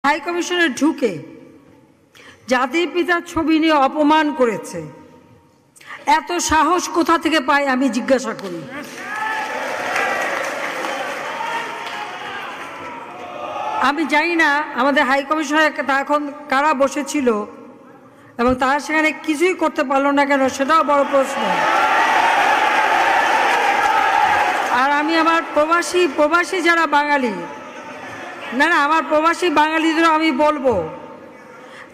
High কমিশনে ঢুকে জাতির পিতার ছবি নিয়ে অপমান করেছে। এত সাহস কোথা থেকে পায় আমি জিজ্ঞাসা করি। আমি জানি না আমাদের হাই কমিশনে এখন কারা বসেছিল এবং তারা সেখানে কিছুই করতে পারলো না কেন, সেটাও বড় প্রশ্ন। আর আমি আমার প্রবাসী যারা বাঙালি, না আমার প্রবাসী বাঙালিদেরও আমি বলবো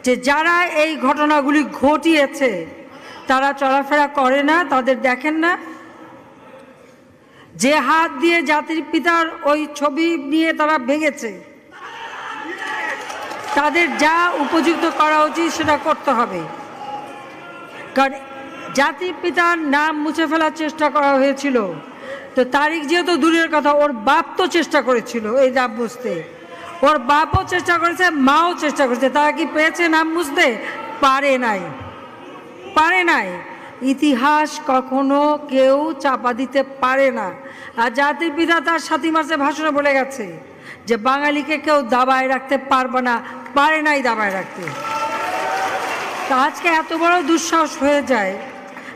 যে যারা এই ঘটনাগুলি ঘটিয়েছে তারা চলাফেরা করে না, তাদের দেখেন না। যে হাত দিয়ে জাতির পিতার ওই ছবি নিয়ে তারা ভেঙেছে, তাদের যা উপযুক্ত করা উচিত সেটা করতে হবে। কারণ জাতির পিতার নাম মুছে ফেলার চেষ্টা করা হয়েছিল, তো তারিখ যেহেতু দূরের কথা, ওর বাপ তো চেষ্টা করেছিল এই নাম মুছতে, ওর বাপও চেষ্টা করেছে, মাও চেষ্টা করেছে। তারা কি পেয়েছে নাম মুছতে? পারে নাই। ইতিহাস কখনো কেউ চাপা দিতে পারে না। আর জাতির পিতা তার 7 মার্চে ভাষণে বলে গেছে যে বাঙালিকে কেউ দাবায় রাখতে পারবে না, পারে নাই দাবায় রাখতে। তা আজকে এত বড় দুঃসাহস হয়ে যায়।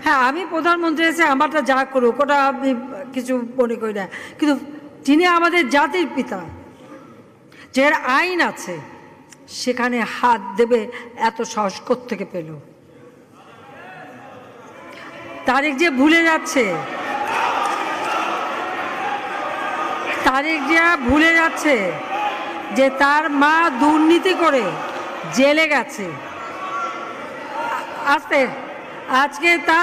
হ্যাঁ, আমি প্রধানমন্ত্রী এসে আমারটা যা করুক ওটা আমি কিছু মনে করি না, কিন্তু তিনি আমাদের জাতির পিতা, যে আইন আছে সেখানে হাত দেবে এত সাহস কোত্থেকে পেল? তারেক যে ভুলে যাচ্ছে যে তার মা দুর্নীতি করে জেলে গেছে। আজকে তার